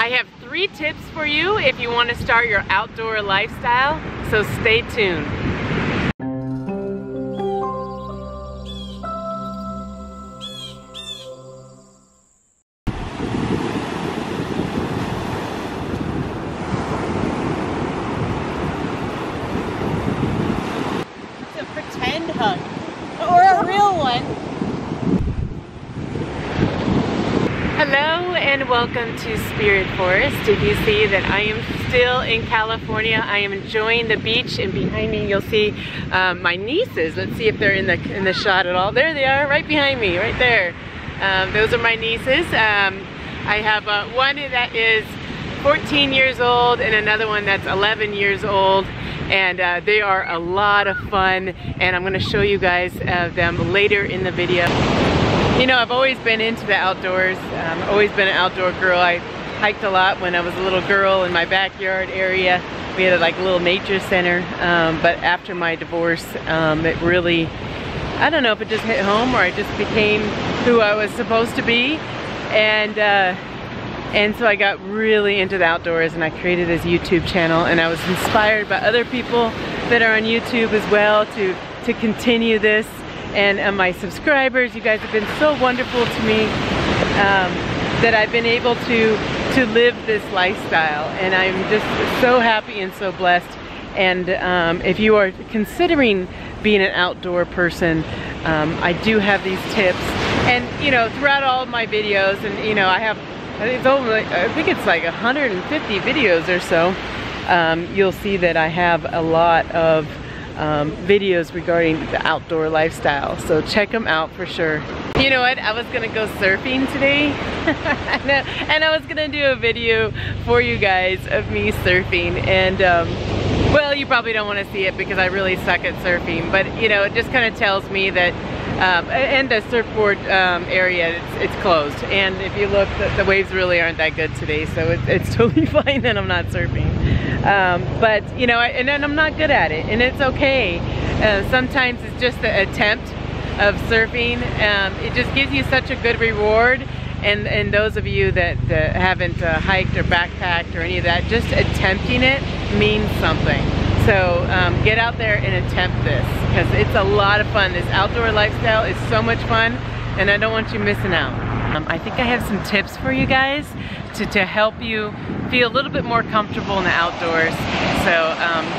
I have 3 tips for you if you want to start your outdoor lifestyle, so stay tuned. It's a pretend hug, or a real one. Hello and welcome to Spirit Forest. If you see that I am still in California, I am enjoying the beach, and behind me you'll see my nieces. Let's see if they're in the shot at all. There they are, right behind me, right there. Those are my nieces. I have one that is 14 years old and another one that's 11 years old, and they are a lot of fun, and I'm going to show you guys them later in the video. You know, I've always been into the outdoors. Always been an outdoor girl. I hiked a lot when I was a little girl in my backyard area. We had like a little nature center, but after my divorce, it really, I don't know if it just hit home or I just became who I was supposed to be, and so I got really into the outdoors, and I created this YouTube channel, and I was inspired by other people that are on YouTube as well to continue this. And my subscribers, you guys have been so wonderful to me, that I've been able to live this lifestyle, and I'm just so happy and so blessed. And if you are considering being an outdoor person, I do have these tips, and you know, throughout all of my videos, and you know, I think it's like 150 videos or so, you'll see that I have a lot of videos regarding the outdoor lifestyle, so check them out for sure. You know what, I was gonna go surfing today and I was gonna do a video for you guys of me surfing, and well, you probably don't want to see it because I really suck at surfing, but you know, it just kind of tells me that and the surfboard area, it's closed, and if you look, the waves really aren't that good today, so it's totally fine that I'm not surfing. But you know, and I'm not good at it, and it's okay. Sometimes it's just the attempt of surfing. It just gives you such a good reward, and those of you that haven't hiked or backpacked or any of that, just attempting it means something. So get out there and attempt this, because it's a lot of fun. This outdoor lifestyle is so much fun, and I don't want you missing out. I think I have some tips for you guys to help you feel a little bit more comfortable in the outdoors. So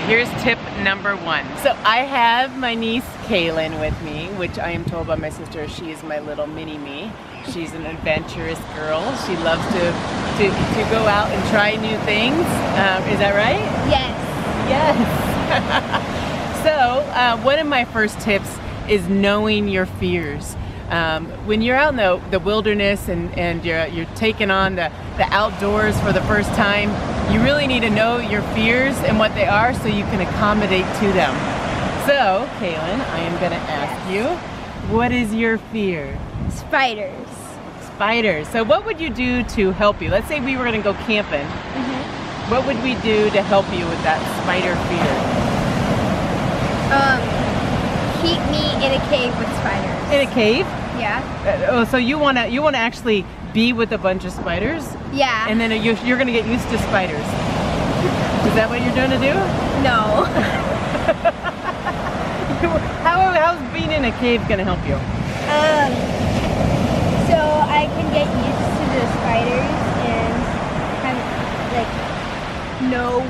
here's tip number 1. So I have my niece Kaylin with me, which I am told by my sister she is my little mini-me. She's an adventurous girl. She loves to go out and try new things. Is that right? Yes. Yes. So one of my first tips is knowing your fears. When you're out in the wilderness and you're taking on the outdoors for the first time, you really need to know your fears and what they are so you can accommodate to them. So, Kaylin, I am going to ask you, what is your fear? Spiders. Spiders. So what would you do to help you? Let's say we were going to go camping. What would we do to help you with that spider fear? Keep me in a cave with spiders. In a cave? Yeah. Oh, so you wanna actually be with a bunch of spiders? Yeah. And then you're gonna get used to spiders. Is that what you're doing to do? No. How's being in a cave gonna help you? So I can get used to the spiders and kind of like know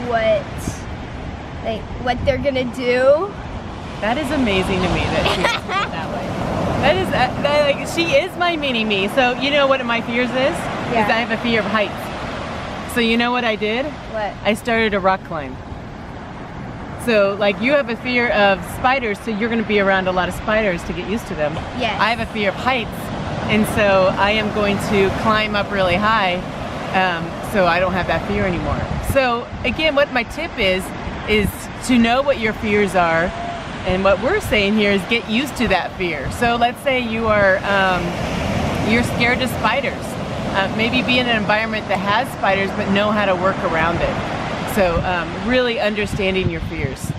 what they're gonna do. That is amazing to me that she is that way. That is like, she is my mini-me. So you know what my fears is? Yeah. Is I have a fear of heights. So you know what I did? What? I started a rock climb. So like you have a fear of spiders, so you're going to be around a lot of spiders to get used to them. Yes. I have a fear of heights, and so I am going to climb up really high, so I don't have that fear anymore. So again, what my tip is to know what your fears are. And what we're saying here is get used to that fear. So let's say you are, you're scared of spiders. Maybe be in an environment that has spiders, but know how to work around it. So really understanding your fears.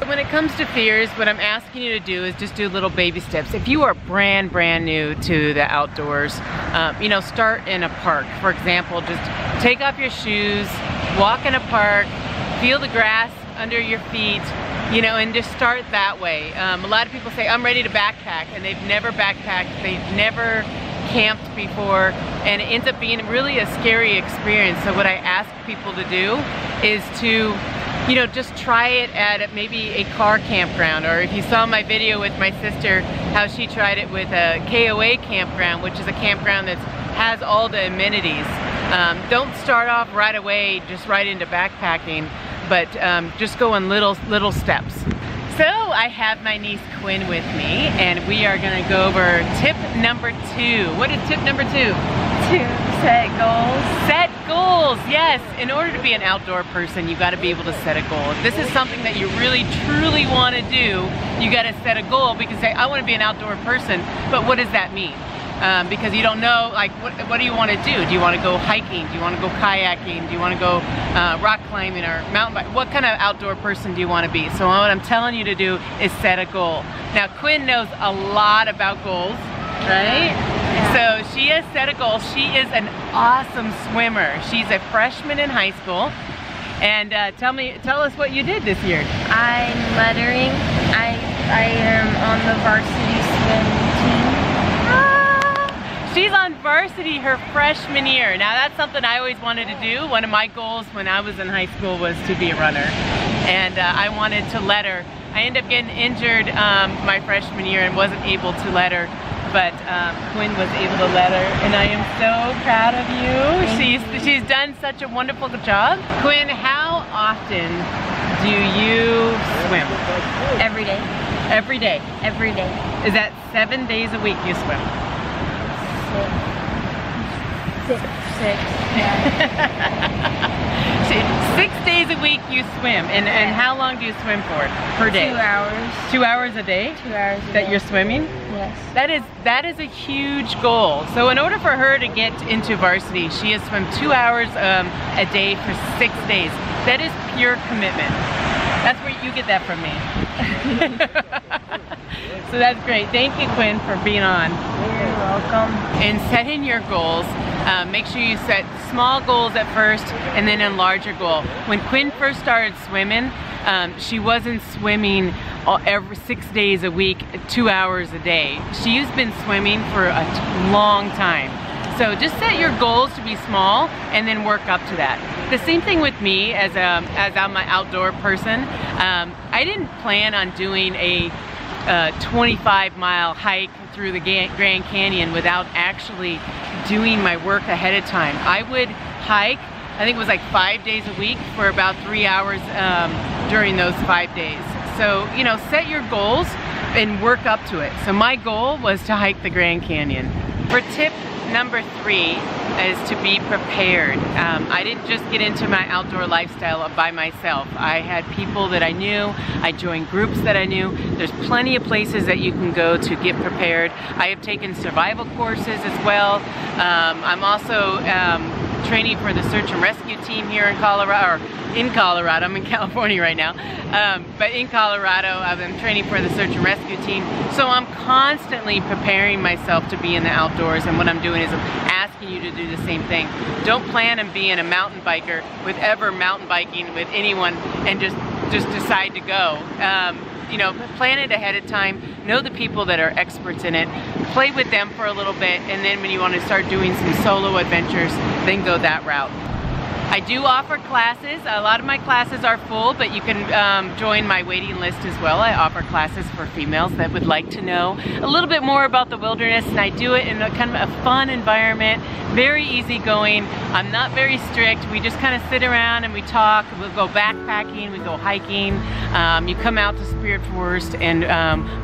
When it comes to fears, what I'm asking you to do is just do little baby steps. If you are brand new to the outdoors, you know, start in a park. For example, just take off your shoes, walk in a park, feel the grass under your feet, you know, and just start that way. A lot of people say, I'm ready to backpack, and they've never backpacked, they've never camped before, and it ends up being really a scary experience. So what I ask people to do is to, you know, just try it at maybe a car campground, or if you saw my video with my sister, how she tried it with a KOA campground, which is a campground that has all the amenities. Don't start off right away just right into backpacking, but just go in little steps. So I have my niece Quinn with me, and we are gonna go over tip number 2. What is tip number 2? To set goals. Set goals, yes. In order to be an outdoor person, you gotta be able to set a goal. If this is something that you really, truly wanna do, you gotta set a goal, because say, I wanna be an outdoor person, but what does that mean? Because you don't know, like, what do you want to do? Do you want to go hiking? Do you want to go kayaking? Do you want to go rock climbing or mountain bike? What kind of outdoor person do you want to be? So what I'm telling you to do is set a goal. Now, Quinn knows a lot about goals, right? Yeah. So she has set a goal. She is an awesome swimmer. She's a freshman in high school. And tell us what you did this year. I'm lettering. I am on the varsity swim team. She's on varsity her freshman year. Now that's something I always wanted to do. One of my goals when I was in high school was to be a runner. And I wanted to letter. I ended up getting injured my freshman year and wasn't able to letter, but Quinn was able to letter, and I am so proud of you. She's done such a wonderful job. Quinn, how often do you swim? Every day. Every day? Every day. Is that 7 days a week you swim? Six. Yeah. 6 days a week you swim, and how long do you swim for per day? 2 hours. 2 hours a day? 2 hours a that day. you're swimming? Yes. That is a huge goal. So in order for her to get into varsity, she has swum 2 hours a day for 6 days. That is pure commitment. That's where you get that from me. So that's great. Thank you, Quinn, for being on. You're welcome. In setting your goals, make sure you set small goals at first and then a larger goal. When Quinn first started swimming, she wasn't swimming every 6 days a week, 2 hours a day. She's been swimming for a long time. So just set your goals to be small and then work up to that. The same thing with me as I'm an outdoor person. I didn't plan on doing a 25-mile hike through the Grand Canyon without actually doing my work ahead of time. I would hike, I think it was like 5 days a week for about 3 hours during those 5 days. So, you know, set your goals and work up to it. So my goal was to hike the Grand Canyon. For tip number 3 is to be prepared. I didn't just get into my outdoor lifestyle by myself. I had people that I knew, I joined groups that I knew. There's plenty of places that you can go to get prepared. I have taken survival courses as well. I'm also training for the search and rescue team here in Colorado, I'm in California right now, but in Colorado I'm training for the search and rescue team. So I'm constantly preparing myself to be in the outdoors, and what I'm doing is I'm asking you to do the same thing. Don't plan on being a mountain biker with ever mountain biking with anyone and just decide to go. You know, plan it ahead of time, know the people that are experts in it, play with them for a little bit, and then when you want to start doing some solo adventures, then go that route. I do offer classes. A lot of my classes are full, but you can join my waiting list as well. I offer classes for females that would like to know a little bit more about the wilderness, and I do it in a kind of a fun environment, very easygoing. I'm not very strict. We just kind of sit around and we talk. We'll go backpacking, we go hiking. You come out to Spirit Forest and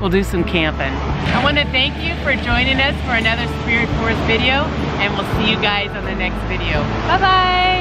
we'll do some camping. I want to thank you for joining us for another Spirit Forest video, and we'll see you guys on the next video. Bye-bye.